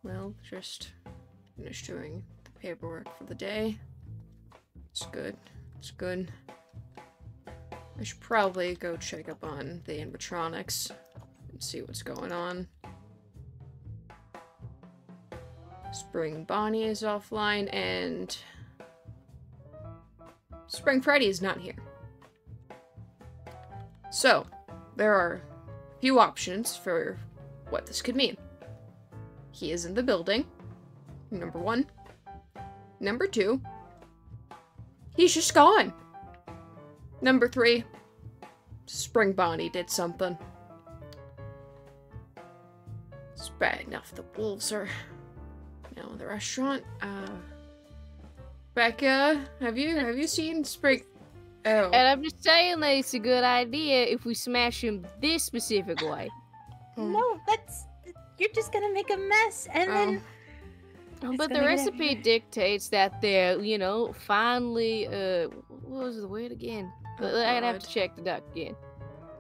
well, just finished doing the paperwork for the day. It's good. It's good. I should probably go check up on the animatronics and see what's going on. Spring Bonnie is offline, and Spring Freddy is not here. So, there are a few options for what this could mean. He is in the building, number 1. Number 2, he's just gone. Number 3, Spring Bonnie did something. It's bad enough the wolves are now in the restaurant. Becca, have you seen Spring? Oh. And I'm just saying that it's a good idea if we smash him this specific way. No, you're just gonna make a mess, and then. But the recipe dictates that they're, finally, what was the word again? I'd have to check the doc again.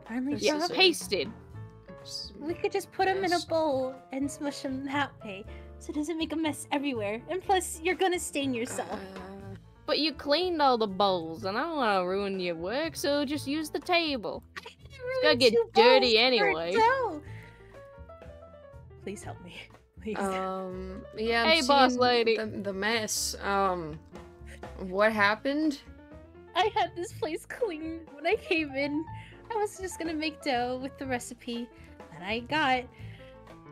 Finally, pasted. We could just put them in a bowl and smush them that way, so it doesn't make a mess everywhere. And plus, you're gonna stain yourself. But you cleaned all the bowls, and I don't want to ruin your work, so just use the table. It's gonna get dirty anyway. Please help me. Please. Yeah, hey, boss lady. The mess. What happened? I had this place clean when I came in. I was just gonna make dough with the recipe that I got,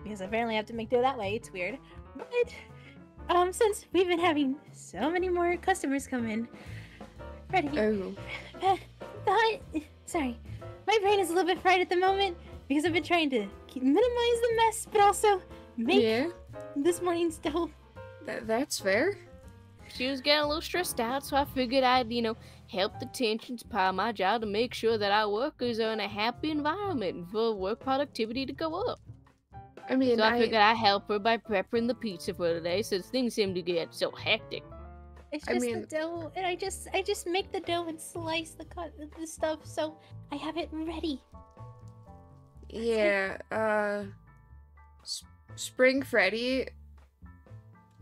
because apparently I have to make dough that way. It's weird. But, since we've been having so many more customers come in, Freddy. Oh. Sorry. My brain is a little bit fried at the moment, because I've been trying to minimize the mess, but also make this morning's dough. That's fair. She was getting a little stressed out, so I figured I'd, help the tensions. Part of my job to make sure that our workers are in a happy environment for work productivity to go up. I mean, so I figured I'd help her by preparing the pizza for today, since things seem to get so hectic. It's just the dough, and I just make the dough and slice the stuff, so I have it ready. Yeah, Spring Freddy,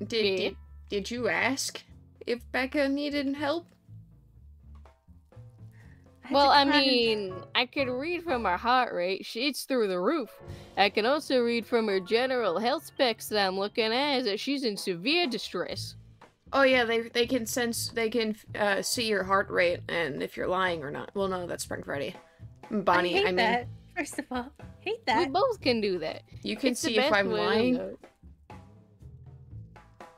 did you ask if Becca needed help? Well, I mean, I could read from her heart rate. It's through the roof. I can also read from her general health specs that I'm looking at is that she's in severe distress. Oh yeah, they can see your heart rate and if you're lying or not. Well, no, that's Spring Freddy. Bonnie, I mean, that. First of all, hate that. We both can do that. You can see if I'm lying. Oh.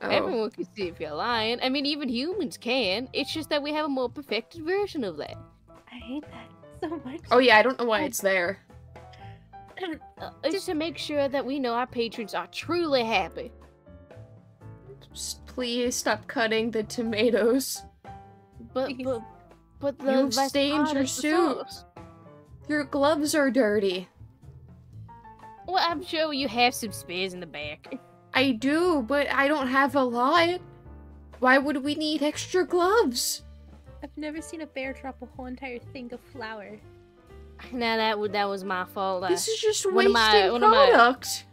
Everyone can see if you're lying. I mean, even humans can. It's just that we have a more perfected version of that. I hate that so much. Oh yeah, I don't know why it's there. Just to make sure that we know our patrons are truly happy. Just please stop cutting the tomatoes. But you stained your suit. Your gloves are dirty. Well, I'm sure you have some spares in the back. I do, but I don't have a lot. Why would we need extra gloves? I've never seen a bear drop a whole entire thing of flour. Now that was my fault. This is just wasting product.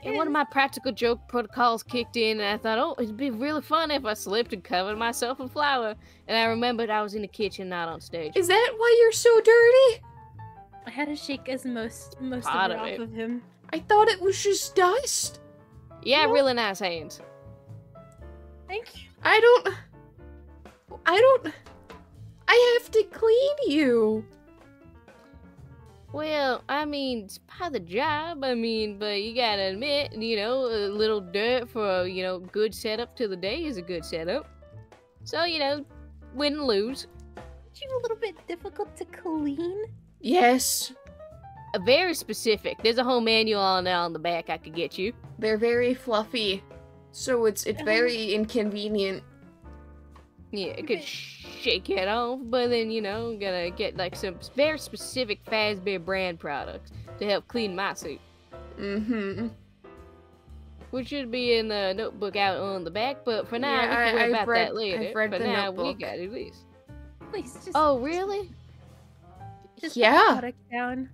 One of my practical joke protocols kicked in, and I thought, oh, it'd be really fun if I slipped and covered myself in flour. And I remembered I was in the kitchen, not on stage. Is that why you're so dirty? I had to shake as most of it off of him. I thought it was just dust. Yeah, really nice hands. Thank you. I have to clean you. Well, I mean, it's part of the job. I mean, but you gotta admit, a little dirt for a, good setup to the day is a good setup. So, win and lose. Aren't you a little bit difficult to clean? Yes. Very specific. There's a whole manual on the back I could get you. They're very fluffy, so it's very inconvenient. Yeah, it could shake it off, but then, gotta get, some very specific Fazbear brand products to help clean my suit. Mm-hmm. Which should be in the notebook out on the back, but for now, we can worry about that later. I've read for the now, notebook. We gotta do this. Please, just... Oh, really? Just put the product down.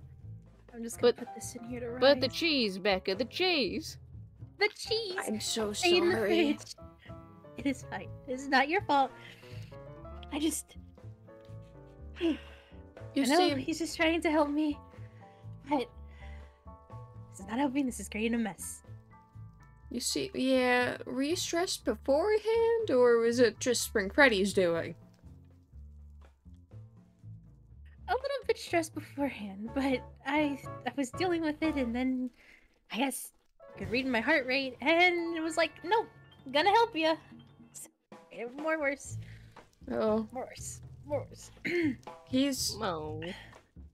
I'm just gonna put this in here to rise. But the cheese, Becca, the cheese. the cheese I'm so stayed in the sorry. fridge. It is fine. It's not your fault. I just... You I know seem... he's just trying to help me, but this is not helping. This is creating a mess. You see, yeah, were you stressed beforehand, or was it just Spring Freddy's doing? A little bit stressed beforehand, but I was dealing with it, and then I guess I could read my heart rate, and it was like, nope, gonna help you. More worse. Oh, More worse. More worse. he's... Oh.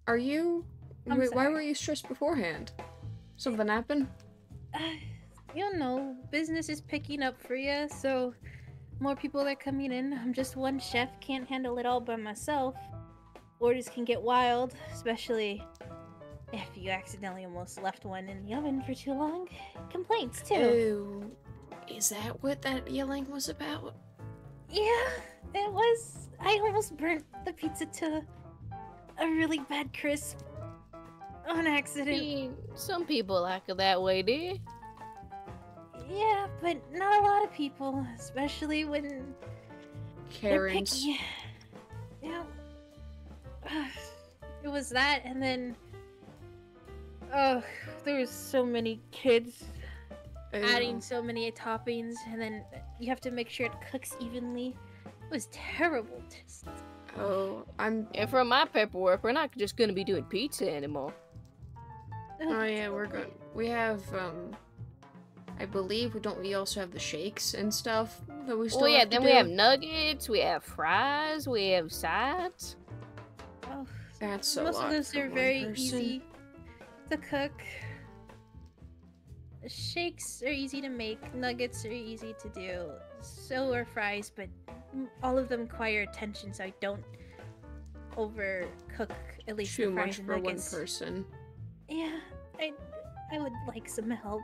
Are you... I'm Wait, why sorry. were you stressed beforehand? Something happened? You know, business is picking up for you, so more people are coming in. I'm just one chef, can't handle it all by myself. Orders can get wild, especially if you accidentally almost left one in the oven for too long. Complaints, too. Oh, is that what that yelling was about? Yeah, it was. I almost burnt the pizza to a really bad crisp on accident. See, some people like it that way, dear. Yeah, but not a lot of people, especially when they're Karen's... picky. Yeah. It was that, and then there was so many kids adding so many toppings, and then you have to make sure it cooks evenly. It was terrible. Just... Oh, I'm... And from my paperwork, we're not just gonna be doing pizza anymore. Oh yeah, we're good. We have, I believe we also have the shakes and stuff that we still Oh yeah, have to then do. we have nuggets, we have fries, we have sides. Oh, That's a most lot of those for are one very person. easy to cook. Shakes are easy to make, nuggets are easy to do, so are fries, but all of them require attention, so I don't overcook at least Too the fries much and for one nuggets. person. Yeah, I would like some help.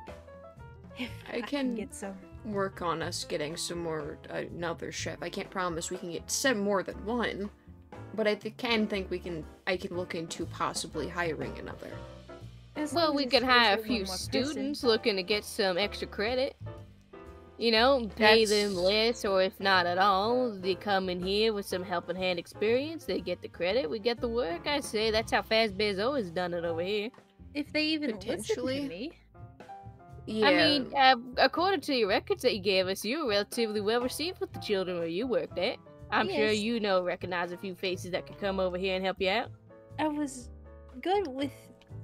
If I I can- get some. Work on us getting some more, another chef. I can't promise we can get more than one, but I I can look into possibly hiring another. As Well, long we as could there's hire a one few more person. students looking to get some extra credit. You know, pay them That's- less, or if not at all, they come in here with some helping hand experience. They get the credit, we get the work. I say that's how Fazbear's always done it over here. If they even listen Potentially. to me. Yeah. I mean, according to your records that you gave us, you were relatively well received with the children where you worked at. I'm sure Yes. you recognize a few faces that could come over here and help you out. I was good with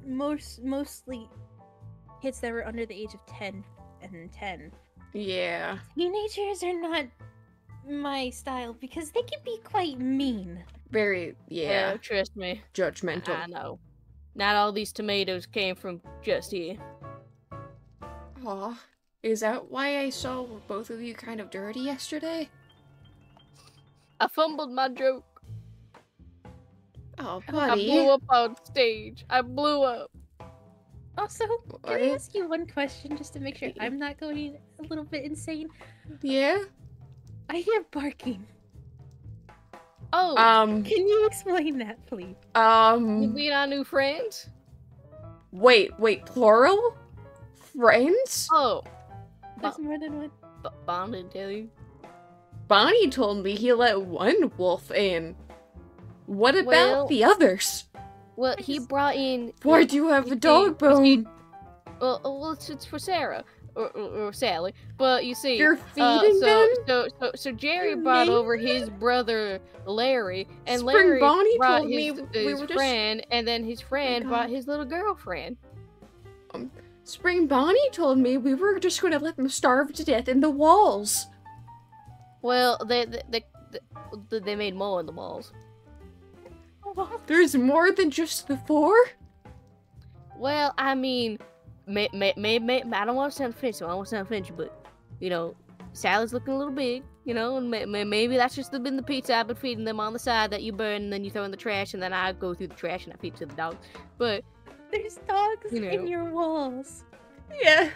mostly kids that were under the age of 10 and 10. Yeah. Teenagers are not my style because they can be quite mean. Very, yeah. Trust me. Judgmental. I know. Not all these tomatoes came from just here. Aw. Is that why I saw both of you kind of dirty yesterday? I fumbled my joke. Oh, I buddy. blew up on stage. I blew up. Also, can What? I ask you one question just to make sure I'm not going a little bit insane? Yeah? I hear barking. Oh, Can you explain that, please? you being our new friends? Wait, plural? Friends? Oh, There's more than one. Bond didn't tell you. Bonnie told me he let one wolf in. What about Well- the others? Well, he brought in. Why do you have you a dog see- bone? Well, it's for Sarah or Sally. But you see, You're feeding them? So Jerry You're brought naming over his brother Larry, and Spring Larry Bonnie brought told me his, we his were just- friend, and then his friend God. brought his little girlfriend. Spring Bonnie told me we were just going to let them starve to death in the walls. Well, they made more in the walls. There's more than just the 4? Well, I mean, I don't want to sound offensive, but you know, Sally's looking a little big, you know, and maybe that's just been the pizza I've been feeding them on the side that you burn and then you throw in the trash, and then I go through the trash and I feed it to the dogs. But There's dogs You know. in your walls. Yeah.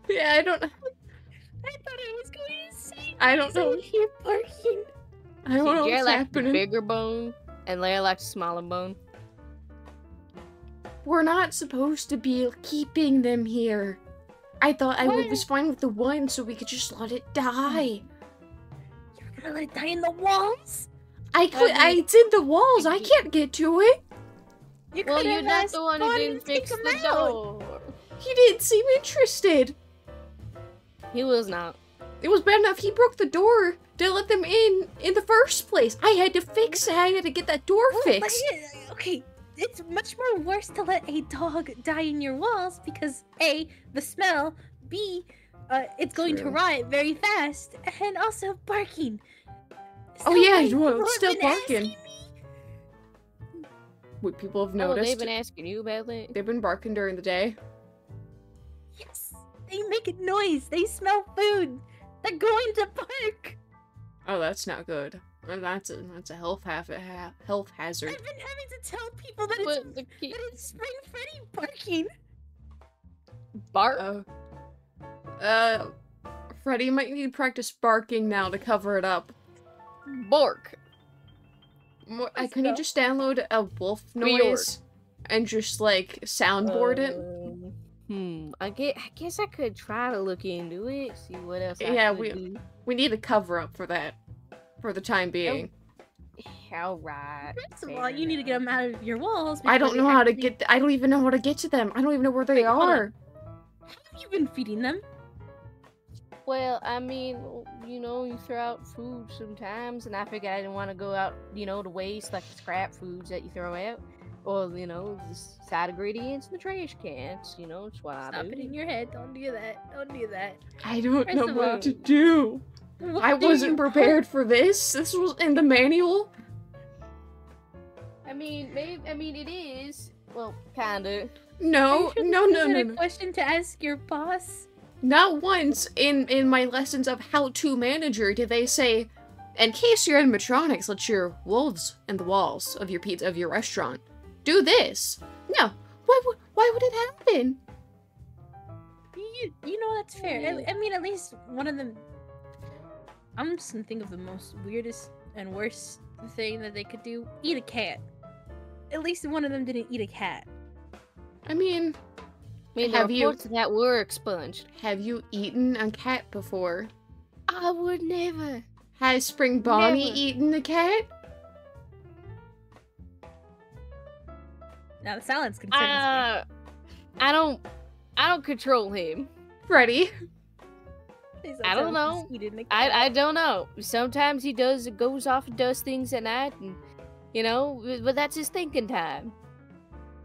Yeah, I don't I thought I was going insane. I don't know. I hear barking. I don't know Jerry what's likes the happening. bigger bone, and Larry likes the smaller bone. We're not supposed to be keeping them here. I thought I What? was fine with the one, so we could just let it die. You're gonna let it die in the walls? It's in the walls. I can't get to it. You Well, could you're have not asked the one who Bonnie didn't to take fix him the out. door. He didn't seem interested. He was not. It was bad enough he broke the door to let them in the first place. I had to fix it. I had to get that door Well, fixed. okay, it's much more worse to let a dog die in your walls because A, the smell, B, it's going to True. rot very fast, and also barking. Oh yeah, Somebody well, will it's have still been barking. asking me. What people have Oh, noticed, they've been asking you about that? they've been barking during the day. Yes, they make a noise. They smell food. They're going to bark. Oh, that's not good. And that's a health hazard. I've been having to tell people that But the it's Spring Freddy barking. bark? Freddy might need to practice barking now to cover it up. Bark. Can you just download a wolf noise and just like soundboard it? I guess I could try to look into it, see what else Yeah, I could do. we need a cover up for that, for the time being. Alright. First of all, you need to get them out of your walls. I don't before know they how to actually- get. I don't even know how to get to them. I don't even know where they Wait, hold on. are. Have you been feeding them? Well, I mean, you know, you throw out food sometimes, and I figured I didn't want to go out, you know, to waste like scrap foods that you throw out, or you know, the side ingredients in the trash cans. You know, it's what I Stop do. it in your head. Don't do that. Don't do that. I don't First know of what all, to do. What I do wasn't you prepared for this. This was in the manual. I mean, maybe. I mean, it is. Well, kinda. No, Are you no, sure no, this no, isn't a no. question to ask your boss. Not once in my lessons of how to manager did they say, in case your animatronics let your wolves in the walls of your restaurant, do this. No. Why would it happen? You know that's fair. I mean, at least one of them. I'm just gonna think of the most weirdest and worst thing that they could do: eat a cat. At least one of them didn't eat a cat. I mean, I mean, the Have you- reports of that were expunged. have you eaten a cat before? I would never. Has Spring Bonnie Never. eaten the cat? Now the silence concerns I don't control him. Freddy. me. I don't know. I don't know. Sometimes he goes off and does things at night, and you know, but that's his thinking time.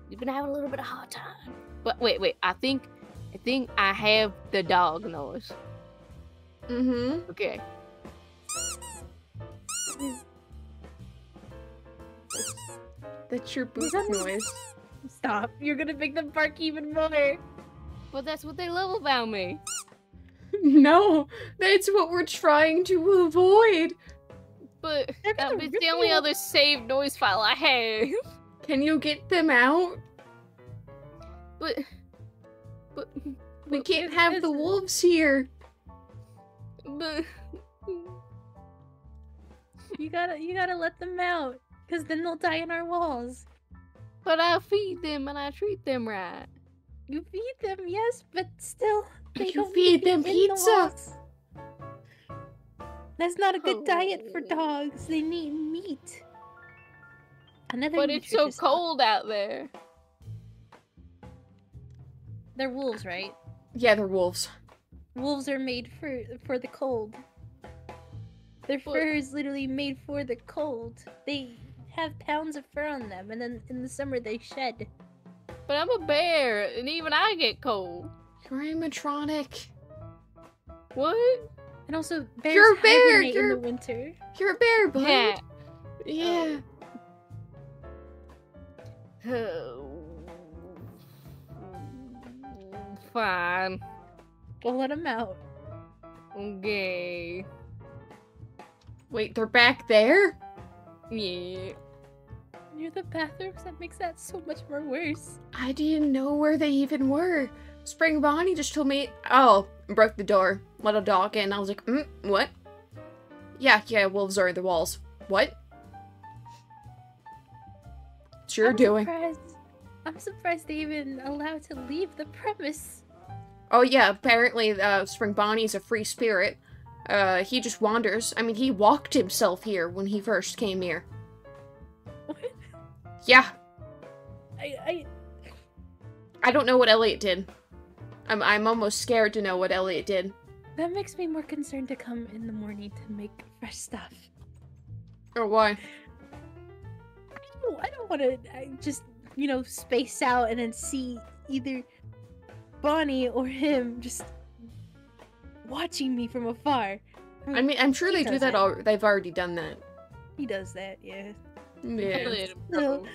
He's been having a little bit of hard time. But wait. I think I have the dog noise. Mm-hmm. Okay. That's your boot Is that- noise. Stop! You're gonna make them bark even more. But that's what they love about me. No, that's what we're trying to avoid. But They're gonna it's rip the only you- other saved noise file I have. Can you get them out? But We can't have the wolves here. You gotta let them out, cause then they'll die in our walls. But I feed them and I treat them right. You feed them, yes, but still, they You don't feed need to them be in the pizza. walls. That's not a good diet for Oh. dogs. They need meat. Another But it's so nutritious dog. cold out there. They're wolves, right? Yeah, they're wolves. Wolves are made for the cold. Their But- fur is literally made for the cold. They have pounds of fur on them, and then in the summer they shed. But I'm a bear, and even I get cold. You're animatronic. What? And also, bears You're a bear, hibernate in you're- the winter. You're a bear, bud. Cat. Yeah. Fine. Go let them out. Okay. Wait, they're back there? Yeah. Near the bathrooms, that makes that so much more worse. I didn't know where they even were. Spring Bonnie just told me, oh, broke the door, let a dog in. I was like, what? Yeah, wolves are in the walls. What? It's your doing. I'm surprised they even allowed to leave the premise. Oh yeah, apparently Spring Bonnie's a free spirit. He just wanders. I mean, he walked himself here when he first came here. What? Yeah. I I don't know what Elliot did. I'm almost scared to know what Elliot did. That makes me more concerned to come in the morning to make fresh stuff. Or why? I don't want to just, you know, space out and then see either Bonnie or him just watching me from afar. I mean, I'm sure he they do does that. it. They've already done that. He does that, yeah. Yeah. Let him So- go.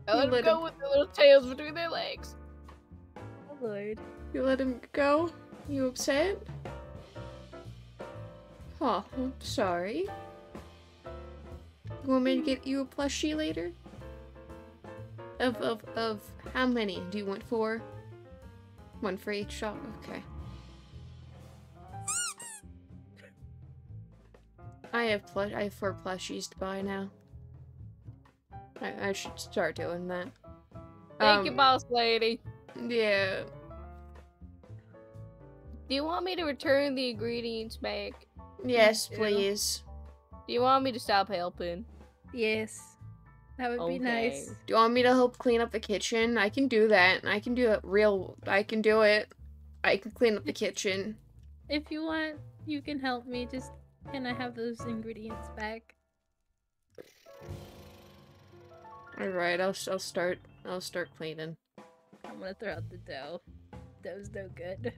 I let let him go him- with their little tails between their legs. Oh lord. You let him go? You upset? Oh, I'm sorry. You want me to get you a plushie later? Of how many? Do you want 4? 1 for each shop? Okay. I have 4 plushies to buy now. I should start doing that. Thank you, boss lady. Yeah. Do you want me to return the ingredients back? Yes, Yeah. please. Do you want me to stop helping? Yes. That would be Okay. nice. Do you want me to help clean up the kitchen? I can do that. I can do it I can do it. I can clean up the kitchen. If you want, you can help me. Just can I have those ingredients back? Alright, I'll start cleaning. I'm gonna throw out the dough. Dough's no good.